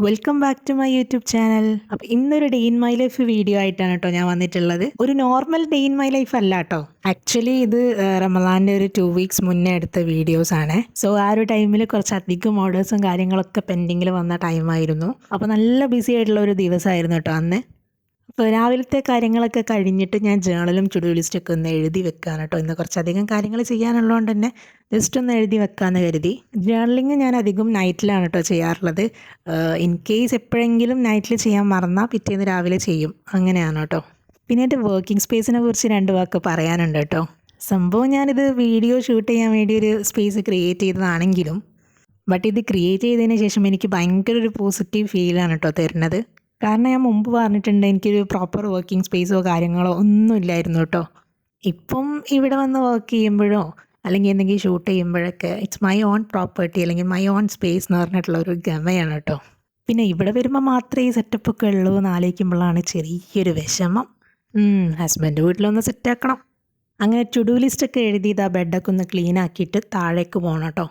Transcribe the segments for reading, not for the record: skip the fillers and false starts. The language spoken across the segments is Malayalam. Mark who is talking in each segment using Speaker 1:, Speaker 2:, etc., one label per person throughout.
Speaker 1: Welcome back to my YouTube channel. അപ്പോൾ ഇന്നൊരു day in my life video ആയിട്ടാണ് കേട്ടോ ഞാൻ വന്നിട്ടുള്ളത്. ഒരു normal day in my life അല്ല കേട്ടോ. ആക്ച്വലി ഇത് റമദാൻ്റെ ഒരു 2 വീക്സ് മുന്നേ എടുത്ത വീഡിയോസ് ആണ്. സോ ആ ഒരു ടൈമിൽ കുറച്ചധികം ഓർഡേഴ്സും കാര്യങ്ങളൊക്കെ പെൻഡിങ്ങിൽ വന്ന ടൈമായിരുന്നു. അപ്പോൾ നല്ല ബിസി ആയിട്ടുള്ള ഒരു ദിവസമായിരുന്നു കേട്ടോ അന്ന്. അപ്പോൾ രാവിലത്തെ കാര്യങ്ങളൊക്കെ കഴിഞ്ഞിട്ട് ഞാൻ ജേണലും ടു ഡു ലിസ്റ്റൊക്കെ ഒന്ന് എഴുതി വെക്കാണ് കേട്ടോ. ഇന്ന് കുറച്ചധികം കാര്യങ്ങൾ ചെയ്യാനുള്ളതുകൊണ്ട് തന്നെ ജസ്റ്റ് ഒന്ന് എഴുതി വെക്കാമെന്ന് കരുതി. ജേണലിങ് ഞാൻ അധികം നൈറ്റിലാണ് കേട്ടോ ചെയ്യാറുള്ളത്. ഇൻ കേസ് എപ്പോഴെങ്കിലും നൈറ്റിൽ ചെയ്യാൻ മറന്നാൽ പിറ്റേന്ന് രാവിലെ ചെയ്യും, അങ്ങനെയാണ് കേട്ടോ. പിന്നെ എൻ്റെ വർക്കിംഗ് സ്പേസിനെ കുറിച്ച് 2 വാക്ക് പറയാനുണ്ട് കേട്ടോ. സംഭവം ഞാനിത് വീഡിയോ ഷൂട്ട് ചെയ്യാൻ വേണ്ടി ഒരു സ്പേസ് ക്രിയേറ്റ് ചെയ്തതാണെങ്കിലും ബട്ട് ഇത് ക്രിയേറ്റ് ചെയ്തതിന് ശേഷം എനിക്ക് ഭയങ്കര ഒരു പോസിറ്റീവ് ഫീലാണ് കേട്ടോ തരുന്നത്. കാരണം ഞാൻ മുമ്പ് പറഞ്ഞിട്ടുണ്ട്, എനിക്കൊരു പ്രോപ്പർ വർക്കിംഗ് സ്പേസോ കാര്യങ്ങളോ ഒന്നും ഇല്ലായിരുന്നു കേട്ടോ. ഇപ്പം ഇവിടെ വന്ന് വർക്ക് ചെയ്യുമ്പോഴോ അല്ലെങ്കിൽ എന്തെങ്കിലും ഷൂട്ട് ചെയ്യുമ്പോഴൊക്കെ ഇറ്റ്സ് മൈ ഓൺ പ്രോപ്പർട്ടി അല്ലെങ്കിൽ മൈ ഓൺ സ്പേസ് എന്ന് പറഞ്ഞിട്ടുള്ള ഒരു ഗമയാണ് കേട്ടോ. പിന്നെ ഇവിടെ വരുമ്പോൾ മാത്രമേ ഈ സെറ്റപ്പൊക്കെ ഉള്ളൂ എന്ന് ആലോചിക്കുമ്പോഴാണ് ചെറിയൊരു വിഷമം. ഹസ്ബൻഡ് വീട്ടിലൊന്ന് സെറ്റാക്കണം. അങ്ങനെ ടു ഡു ലിസ്റ്റൊക്കെ എഴുതി ആ ബെഡൊക്കെ ഒന്ന് ക്ലീൻ ആക്കിയിട്ട് താഴേക്ക് പോകണം കേട്ടോ.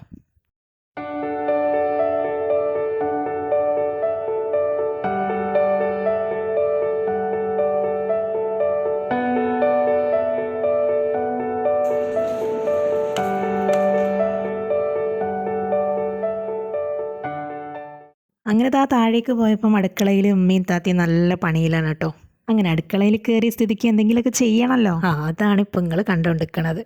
Speaker 1: അങ്ങനെ താഴേക്ക് പോയപ്പം അടുക്കളയിൽ ഉമ്മയും താത്തയും നല്ല പണിയിലാണ് കേട്ടോ. അങ്ങനെ അടുക്കളയിൽ കയറിയ സ്ഥിതിക്ക് എന്തെങ്കിലുമൊക്കെ ചെയ്യണമല്ലോ. അതാണ് ഇപ്പം നിങ്ങൾ കണ്ടുകൊണ്ടിരിക്കണത്.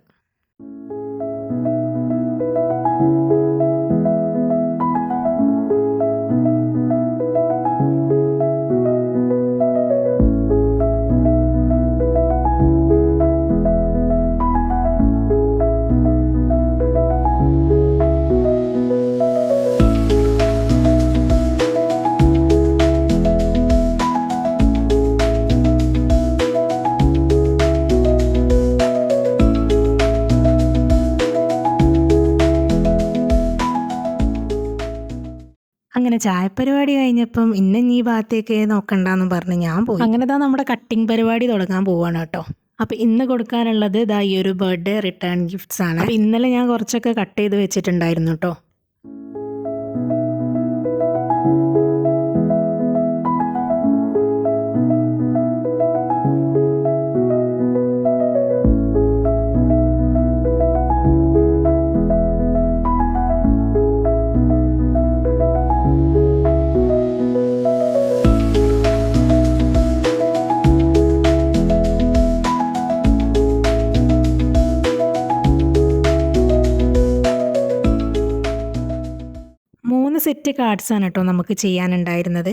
Speaker 1: അങ്ങനെ ചായപ്പരിപാടി കഴിഞ്ഞപ്പം ഇന്ന് ഈ ഭാഗത്തേക്ക് നോക്കണ്ടെന്ന് പറഞ്ഞ് ഞാൻ പോയി. അങ്ങനെ നമ്മുടെ കട്ടിങ് പരിപാടി തുടങ്ങാൻ പോവാണ് കേട്ടോ. അപ്പോൾ ഇന്ന് കൊടുക്കാനുള്ളത് ഈ ഒരു ബർത്ത്ഡേ റിട്ടേൺ ഗിഫ്റ്റ്സ് ആണ്. അപ്പോൾ ഇന്നലെ ഞാൻ കുറച്ചൊക്കെ കട്ട് ചെയ്ത് വെച്ചിട്ടുണ്ടായിരുന്നു കേട്ടോ. സെറ്റ് കാർഡ്സാണ് കേട്ടോ നമുക്ക് ചെയ്യാനുണ്ടായിരുന്നത്.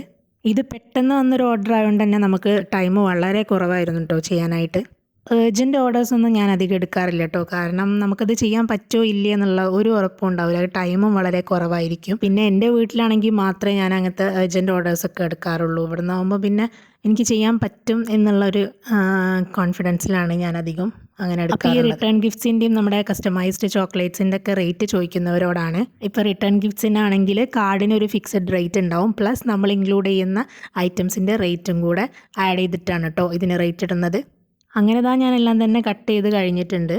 Speaker 1: ഇത് പെട്ടെന്ന് വന്നൊരു ഓർഡർ ആയതുകൊണ്ട് തന്നെ നമുക്ക് ടൈം വളരെ കുറവായിരുന്നു കേട്ടോ ചെയ്യാനായിട്ട്. ഏർജൻറ്റ് ഓർഡേഴ്സൊന്നും ഞാൻ അധികം എടുക്കാറില്ല കേട്ടോ. കാരണം നമുക്കത് ചെയ്യാൻ പറ്റുമോ ഇല്ലേ എന്നുള്ള ഒരു ഉറപ്പും ഉണ്ടാവില്ല. ടൈമും വളരെ കുറവായിരിക്കും. പിന്നെ എൻ്റെ വീട്ടിലാണെങ്കിൽ മാത്രമേ ഞാൻ അങ്ങനത്തെ ഏർജൻറ്റ് ഓർഡേഴ്സൊക്കെ എടുക്കാറുള്ളൂ. ഇവിടെ നിന്നാകുമ്പോൾ പിന്നെ എനിക്ക് ചെയ്യാൻ പറ്റും എന്നുള്ളൊരു കോൺഫിഡൻസിലാണ് ഞാൻ അധികം അങ്ങനെ എടുക്കുക. ഈ റിട്ടേൺ ഗിഫ്റ്റ്സിൻ്റെയും നമ്മുടെ കസ്റ്റമൈസ്ഡ് ചോക്ലേറ്റ്സിൻ്റെ ഒക്കെ റേറ്റ് ചോദിക്കുന്നവരോടാണ്. ഇപ്പോൾ റിട്ടേൺ ഗിഫ്റ്റ്സിനാണെങ്കിൽ കാർഡിനൊരു ഫിക്സഡ് റേറ്റ് ഉണ്ടാവും. പ്ലസ് നമ്മൾ ഇൻക്ലൂഡ് ചെയ്യുന്ന ഐറ്റംസിൻ്റെ റേറ്റും കൂടെ ആഡ് ചെയ്തിട്ടാണ് കേട്ടോ ഇതിന് റേറ്റ് ഇടുന്നത്. അങ്ങനെ ഞാൻ എല്ലാം തന്നെ കട്ട് ചെയ്ത് കഴിഞ്ഞിട്ടുണ്ട്.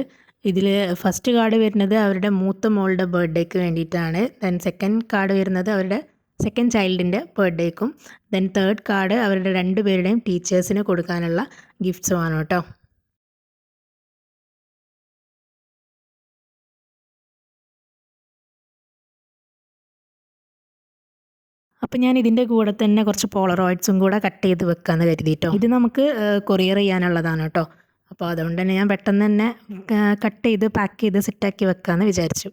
Speaker 1: ഇതിൽ ഫസ്റ്റ് കാർഡ് വരുന്നത് അവരുടെ മൂത്ത മോളുടെ ബർത്ത്ഡേക്ക് വേണ്ടിയിട്ടാണ്. ദെൻ സെക്കൻഡ് കാർഡ് വരുന്നത് അവരുടെ സെക്കൻഡ് ചൈൽഡിൻ്റെ ബർത്ത്ഡേക്കും. ദെൻ തേർഡ് കാർഡ് അവരുടെ 2 പേരുടെയും ടീച്ചേഴ്സിന് കൊടുക്കാനുള്ള ഗിഫ്റ്റ്സുമാണ് കേട്ടോ. അപ്പോൾ ഞാൻ ഇതിൻ്റെ കൂടെ തന്നെ കുറച്ച് പോളറോയിഡ്സും കൂടെ കട്ട് ചെയ്ത് വെക്കാമെന്ന് കരുതിയിട്ടോ. ഇത് നമുക്ക് കൊറിയർ ചെയ്യാനുള്ളതാണ് കേട്ടോ. അപ്പോൾ അതുകൊണ്ട് തന്നെ ഞാൻ പെട്ടെന്ന് തന്നെ കട്ട് ചെയ്ത് പാക്ക് ചെയ്ത് സെറ്റാക്കി വെക്കാമെന്ന് വിചാരിച്ചു.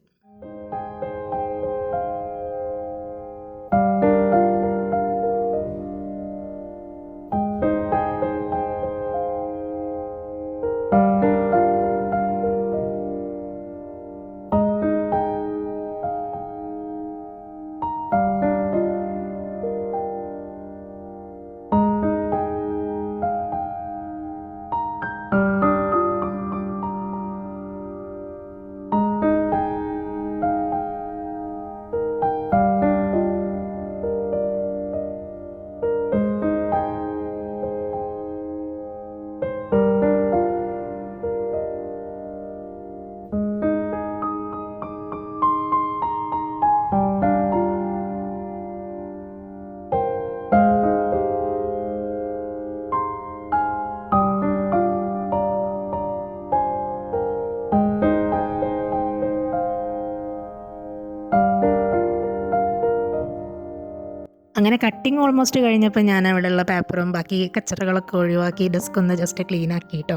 Speaker 1: കട്ടിങ് ഓൾമോസ്റ്റ് കഴിഞ്ഞപ്പോൾ ഞാൻ അവിടെയുള്ള പേപ്പറും ബാക്കി കച്ചറകളൊക്കെ ഒഴിവാക്കി ഡെസ്ക് ഒന്ന് ജസ്റ്റ് ക്ലീൻ ആക്കി കേട്ടോ.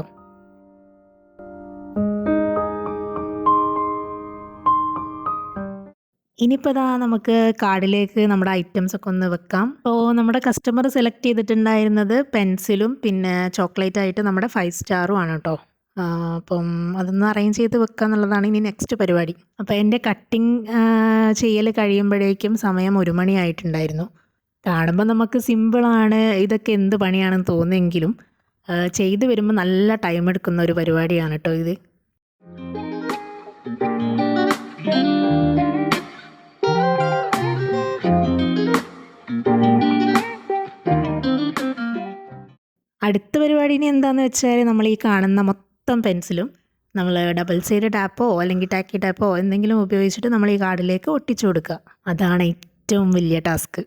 Speaker 1: ഇനിയിപ്പോൾ ഇതാ നമുക്ക് കാർഡിലേക്ക് നമ്മുടെ ഐറ്റംസ് ഒക്കെ ഒന്ന് വെക്കാം. അപ്പോൾ നമ്മുടെ കസ്റ്റമർ സെലക്ട് ചെയ്തിട്ടുണ്ടായിരുന്നത് പെൻസിലും പിന്നെ ചോക്ലേറ്റ് ആയിട്ട് നമ്മുടെ 5 സ്റ്റാറും ആണ് കേട്ടോ. അപ്പം അതൊന്ന് അറേഞ്ച് ചെയ്ത് വെക്കുക എന്നുള്ളതാണ് ഇനി നെക്സ്റ്റ് പരിപാടി. അപ്പോൾ എൻ്റെ കട്ടിങ് ചെയ്യൽ കഴിയുമ്പോഴേക്കും സമയം 1 മണിയായിട്ടുണ്ടായിരുന്നു. കാണുമ്പോൾ നമുക്ക് സിമ്പിളാണ്, ഇതൊക്കെ എന്ത് പണിയാണെന്ന് തോന്നുമെങ്കിലും ചെയ്ത് വരുമ്പോൾ നല്ല ടൈം എടുക്കുന്ന ഒരു പരിപാടിയാണ് കേട്ടോ ഇത്. അടുത്ത പരിപാടി ഇനി എന്താണെന്ന് വെച്ചാൽ നമ്മൾ ഈ കാണുന്ന മൊത്തം പെൻസിലും നമ്മൾ ഡബിൾ സൈഡ് ടാപ്പോ അല്ലെങ്കിൽ ടാക്കി ടാപ്പോ എന്തെങ്കിലും ഉപയോഗിച്ചിട്ട് നമ്മൾ ഈ കാർഡിലേക്ക് ഒട്ടിച്ചു കൊടുക്കുക. അതാണ് ഏറ്റവും വലിയ ടാസ്ക്.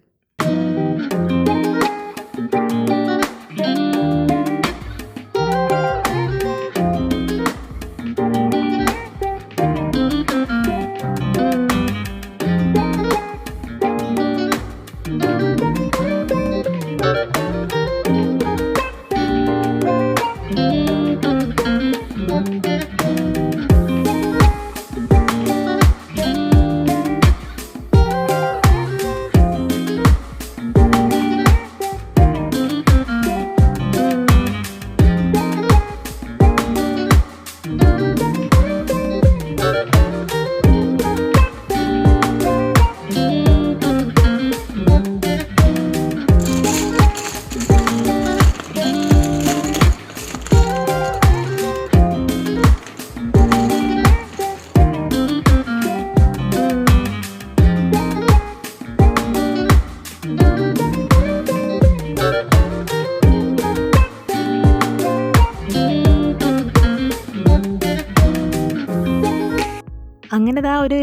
Speaker 1: അങ്ങനെ ഒരു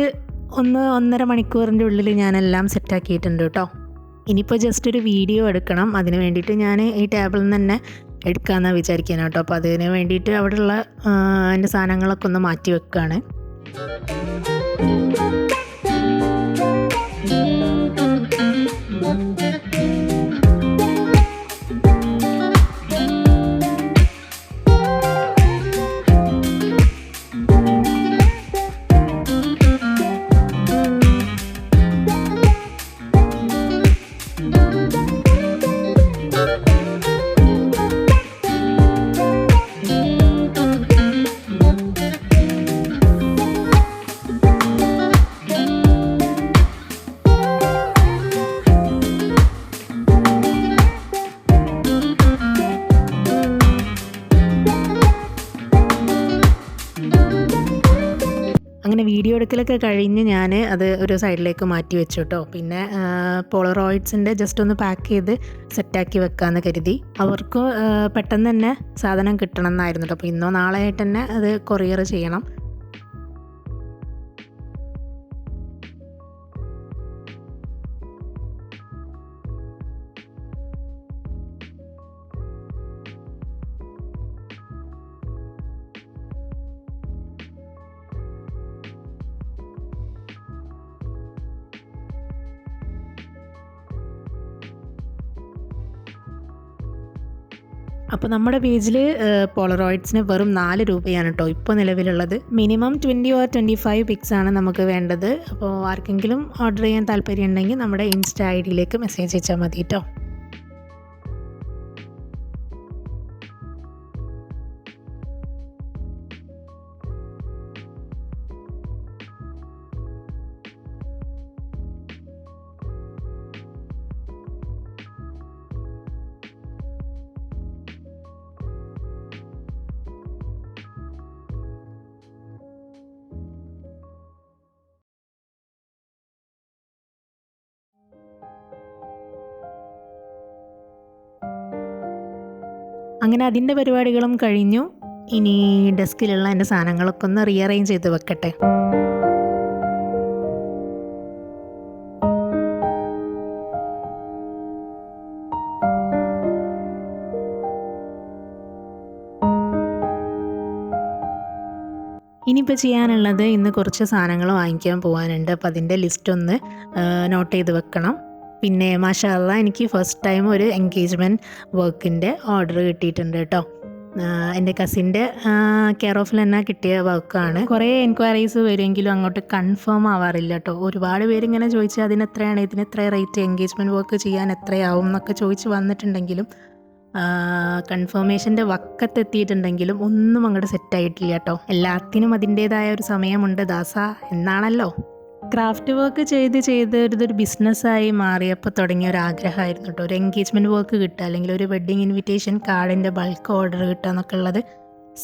Speaker 1: 1-1.5 മണിക്കൂറിൻ്റെ ഉള്ളിൽ ഞാനെല്ലാം സെറ്റാക്കിയിട്ടുണ്ട് കേട്ടോ. ഇനിയിപ്പോൾ ജസ്റ്റ് ഒരു വീഡിയോ എടുക്കണം. അതിന് വേണ്ടിയിട്ട് ഞാൻ ഈ ടേബിളിൽ നിന്ന് തന്നെ എടുക്കാമെന്നാണ് വിചാരിക്കുന്നത് കേട്ടോ. അപ്പോൾ അതിന് വേണ്ടിയിട്ട് അവിടെയുള്ള എൻ്റെ സാധനങ്ങളൊക്കെ ഒന്ന് മാറ്റി വെക്കുകയാണ്. അങ്ങനെ വീഡിയോ എടുക്കലൊക്കെ കഴിഞ്ഞ് ഞാൻ അത് ഒരു സൈഡിലേക്ക് മാറ്റി വെച്ചു കേട്ടോ. പിന്നെ പോളറോയിഡ്സിൻ്റെ ജസ്റ്റ് ഒന്ന് പാക്ക് ചെയ്ത് സെറ്റാക്കി വെക്കാമെന്ന് കരുതി. അവർക്ക് പെട്ടെന്ന് തന്നെ സാധനം കിട്ടണം എന്നായിരുന്നു കേട്ടോ. അപ്പോൾ ഇന്നോ നാളെ ആയിട്ട് തന്നെ അത് കൊറിയർ ചെയ്യണം. അപ്പോൾ നമ്മുടെ പേജിൽ പോളറോയിഡ്സിന് വെറും 4 രൂപയാണ് കേട്ടോ ഇപ്പോൾ നിലവിലുള്ളത്. മിനിമം 20 or 25 പിക്സ് ആണ് നമുക്ക് വേണ്ടത്. അപ്പോൾ ആർക്കെങ്കിലും ഓർഡർ ചെയ്യാൻ താല്പര്യം ഉണ്ടെങ്കിൽ നമ്മുടെ ഇൻസ്റ്റാ ഐഡിയിലേക്ക് മെസ്സേജ് അയച്ചാൽ മതി കേട്ടോ. അങ്ങനെ അതിൻ്റെ പരിപാടികളും കഴിഞ്ഞു. ഇനി ഡെസ്കിലുള്ള എൻ്റെ സാധനങ്ങളൊക്കെ ഒന്ന് റീഅറേഞ്ച് ചെയ്ത് വെക്കട്ടെ. ഇനിയിപ്പോൾ ചെയ്യാനുള്ളത് ഇന്ന് കുറച്ച് സാധനങ്ങൾ വാങ്ങിക്കാൻ പോകാനുണ്ട്. അപ്പോൾ അതിൻ്റെ ലിസ്റ്റ് ഒന്ന് നോട്ട് ചെയ്ത് വെക്കണം. പിന്നെ മാഷാ അല്ലാ എനിക്ക് ഫസ്റ്റ് ടൈം ഒരു എൻഗേജ്മെൻറ്റ് വർക്കിൻ്റെ ഓർഡർ കിട്ടിയിട്ടുണ്ട് കേട്ടോ. എൻ്റെ കസിൻ്റെ കെയർ ഓഫിൽ തന്നെ കിട്ടിയ വർക്കാണ്. കുറേ എൻക്വയറീസ് വരുമെങ്കിലും അങ്ങോട്ട് കൺഫേം ആവാറില്ല കേട്ടോ. ഒരുപാട് പേരിങ്ങനെ ചോദിച്ചാൽ അതിനെത്രയാണ്, ഇതിനെത്ര റേറ്റ്, എൻഗേജ്മെൻറ്റ് വർക്ക് ചെയ്യാൻ എത്രയാവും എന്നൊക്കെ ചോദിച്ച് വന്നിട്ടുണ്ടെങ്കിലും കൺഫർമേഷൻ്റെ വക്കത്തെത്തിയിട്ടുണ്ടെങ്കിലും ഒന്നും അങ്ങോട്ട് സെറ്റായിട്ടില്ല കേട്ടോ. എല്ലാത്തിനും അതിൻ്റേതായ ഒരു സമയമുണ്ട് ദാസ എന്നാണല്ലോ. ക്രാഫ്റ്റ് വർക്ക് ചെയ്ത് ഇതൊരു ബിസിനസ്സായി മാറിയപ്പോൾ തുടങ്ങിയ ഒരു ആഗ്രഹമായിരുന്നു കേട്ടോ. ഒരു എൻഗേജ്മെൻറ്റ് വർക്ക് കിട്ടുക, അല്ലെങ്കിൽ ഒരു വെഡ്ഡിങ് ഇൻവിറ്റേഷൻ കാർഡിൻ്റെ ബൾക്ക് ഓർഡർ കിട്ടുക എന്നൊക്കെ ഉള്ളത്.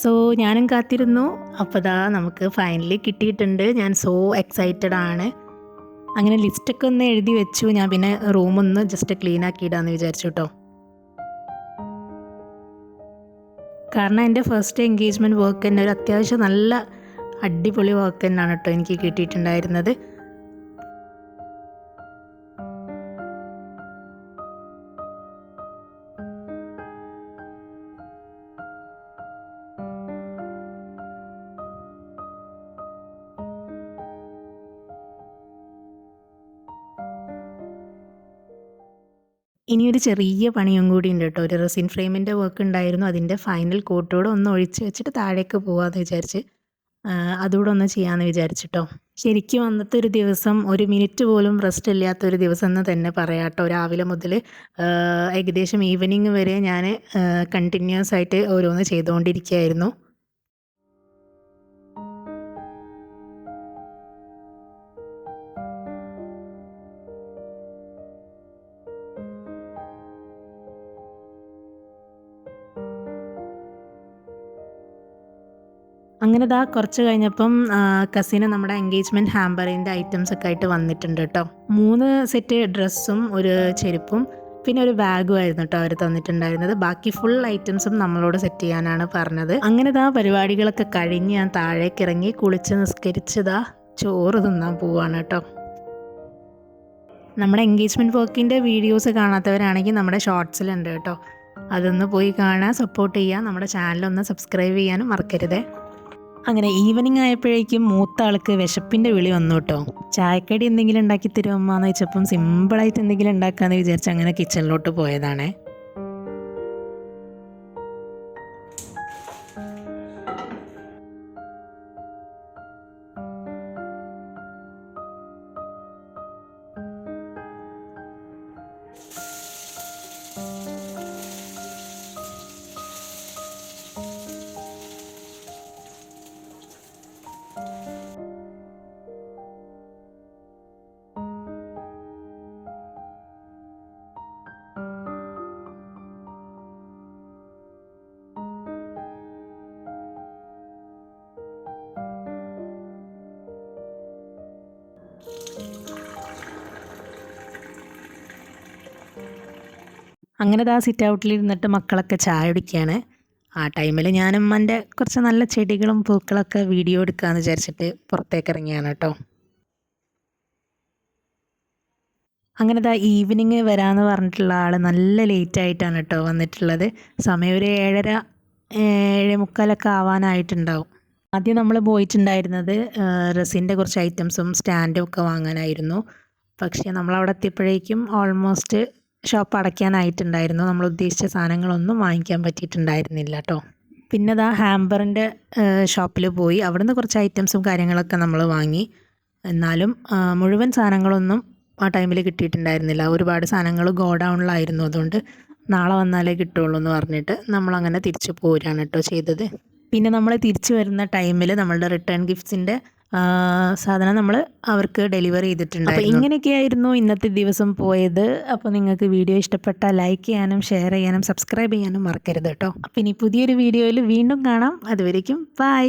Speaker 1: സോ ഞാനും കാത്തിരുന്നു. അപ്പോൾ ദാ നമുക്ക് ഫൈനലി കിട്ടിയിട്ടുണ്ട്. ഞാൻ സോ എക്സൈറ്റഡ് ആണ്. അങ്ങനെ ലിസ്റ്റൊക്കെ ഒന്ന് എഴുതി വെച്ചു. ഞാൻ പിന്നെ റൂമൊന്ന് ജസ്റ്റ് ക്ലീൻ ആക്കിയിടാമെന്ന് വിചാരിച്ചു കേട്ടോ. കാരണം എൻ്റെ ഫസ്റ്റ് എൻഗേജ്മെൻറ്റ് വർക്ക് തന്നെ ഒരു അത്യാവശ്യം നല്ല അടിപൊളി വർക്ക് തന്നെയാണ് കേട്ടോ എനിക്ക് കിട്ടിയിട്ടുണ്ടായിരുന്നത്. ഇനിയൊരു ചെറിയ പണിയും കൂടി ഉണ്ട് കേട്ടോ. ഒരു റെസിൻ ഫ്രെയിമിൻ്റെ വർക്ക് ഉണ്ടായിരുന്നു. അതിൻ്റെ ഫൈനൽ കോട്ടോടെ ഒന്ന് ഒഴിച്ച് വെച്ചിട്ട് താഴേക്ക് പോകാമെന്ന് വിചാരിച്ച് അതുകൂടെ ഒന്ന് ചെയ്യാമെന്ന് വിചാരിച്ചിട്ടോ. ശരിക്കും അന്നത്തെ ഒരു ദിവസം ഒരു മിനിറ്റ് പോലും റെസ്റ്റ് ഇല്ലാത്തൊരു ദിവസം എന്ന് തന്നെ പറയാം കേട്ടോ. രാവിലെ മുതൽ ഏകദേശം ഈവനിങ് വരെ ഞാൻ കണ്ടിന്യൂസ് ആയിട്ട് ഓരോന്ന് ചെയ്തുകൊണ്ടിരിക്കുകയായിരുന്നു. അങ്ങനെ ദാ കുറച്ച് കഴിഞ്ഞപ്പം കസിന് നമ്മുടെ എൻഗേജ്മെൻറ്റ് ഹാമ്പറിൻ്റെ ഐറ്റംസൊക്കെ ആയിട്ട് വന്നിട്ടുണ്ട് കേട്ടോ. 3 സെറ്റ് ഡ്രസ്സും ഒരു ചെരുപ്പും പിന്നെ ഒരു ബാഗും ആയിരുന്നു കേട്ടോ അവർ തന്നിട്ടുണ്ടായിരുന്നത്. ബാക്കി ഫുൾ ഐറ്റംസും നമ്മളോട് സെറ്റ് ചെയ്യാനാണ് പറഞ്ഞത്. അങ്ങനെ ദാ പരിപാടികളൊക്കെ കഴിഞ്ഞ് ഞാൻ താഴേക്ക് ഇറങ്ങി കുളിച്ച് നിസ്കരിച്ചതാ ചോറ് തിന്നാൻ പോവാണ് കേട്ടോ. നമ്മുടെ എൻഗേജ്മെൻറ്റ് വർക്കിൻ്റെ വീഡിയോസ് കാണാത്തവരാണെങ്കിൽ നമ്മുടെ ഷോർട്സിലുണ്ട് കേട്ടോ. അതൊന്ന് പോയി കാണാൻ സപ്പോർട്ട് ചെയ്യുക. നമ്മുടെ ചാനലൊന്ന് സബ്സ്ക്രൈബ് ചെയ്യാനും മറക്കരുതേ. അങ്ങനെ ഈവനിങ് ആയപ്പോഴേക്കും മൂത്ത ആൾക്ക് വിശപ്പിൻ്റെ വിളി വന്നു കേട്ടോ. ചായക്കടി എന്തെങ്കിലും ഉണ്ടാക്കി തരുമോ എന്ന് വെച്ചപ്പം സിമ്പിളായിട്ട് എന്തെങ്കിലും ഉണ്ടാക്കാമെന്ന് വിചാരിച്ച് അങ്ങനെ കിച്ചണിലോട്ട് പോയതാണേ. അങ്ങനെ ദാ സിറ്റ് ഔട്ടിലിരുന്നിട്ട് മക്കളൊക്കെ ചായ കുടിക്കുകയാണ്. ആ ടൈമിൽ ഞാൻ അമ്മൻ്റെ കുറച്ച് നല്ല ചെടികളും പൂക്കളൊക്കെ വീഡിയോ എടുക്കാമെന്ന് വിചാരിച്ചിട്ട് പുറത്തേക്ക് ഇറങ്ങിയാണ് കേട്ടോ. അങ്ങനെ ദാ ഈവനിങ് വരാമെന്ന് പറഞ്ഞിട്ടുള്ള ആൾ നല്ല ലേറ്റായിട്ടാണ് കേട്ടോ വന്നിട്ടുള്ളത്. സമയം ഒരു 7:30 7:45 ആവാനായിട്ടുണ്ടാവും. ആദ്യം നമ്മൾ പോയിട്ടുണ്ടായിരുന്നത് റെസിൻ്റെ കുറച്ച് ഐറ്റംസും സ്റ്റാൻഡും ഒക്കെ വാങ്ങാനായിരുന്നു. പക്ഷേ നമ്മളവിടെ എത്തിയപ്പോഴേക്കും ഓൾമോസ്റ്റ് ഷോപ്പ് അടയ്ക്കാനായിട്ടുണ്ടായിരുന്നു. നമ്മൾ ഉദ്ദേശിച്ച സാധനങ്ങളൊന്നും വാങ്ങിക്കാൻ പറ്റിയിട്ടുണ്ടായിരുന്നില്ല കേട്ടോ. പിന്നെ ദാ ഹാമ്പറിൻ്റെ ഷോപ്പിൽ പോയി അവിടുന്ന് കുറച്ച് ഐറ്റംസും കാര്യങ്ങളൊക്കെ നമ്മൾ വാങ്ങി. എന്നാലും മുഴുവൻ സാധനങ്ങളൊന്നും ആ ടൈമിൽ കിട്ടിയിട്ടുണ്ടായിരുന്നില്ല. ഒരുപാട് സാധനങ്ങൾ ഗോഡൗണിലായിരുന്നു. അതുകൊണ്ട് നാളെ വന്നാലേ കിട്ടുള്ളൂ എന്ന് പറഞ്ഞിട്ട് നമ്മളങ്ങനെ തിരിച്ചു പോരാണ് കേട്ടോ ചെയ്തത്. പിന്നെ നമ്മൾ തിരിച്ചു വരുന്ന ടൈമിൽ നമ്മളുടെ റിട്ടേൺ ഗിഫ്റ്റ്സിൻ്റെ സാധനം നമ്മൾ അവർക്ക് ഡെലിവറി ചെയ്തിട്ടുണ്ട്. അപ്പോൾ ഇങ്ങനെയൊക്കെയായിരുന്നു ഇന്നത്തെ ദിവസം പോയത്. അപ്പോൾ നിങ്ങൾക്ക് വീഡിയോ ഇഷ്ടപ്പെട്ടാൽ ലൈക്ക് ചെയ്യാനും ഷെയർ ചെയ്യാനും സബ്സ്ക്രൈബ് ചെയ്യാനും മറക്കരുത് കേട്ടോ. അപ്പോൾ ഇനി പുതിയൊരു വീഡിയോയിൽ വീണ്ടും കാണാം. അതുവരേക്കും ബൈ.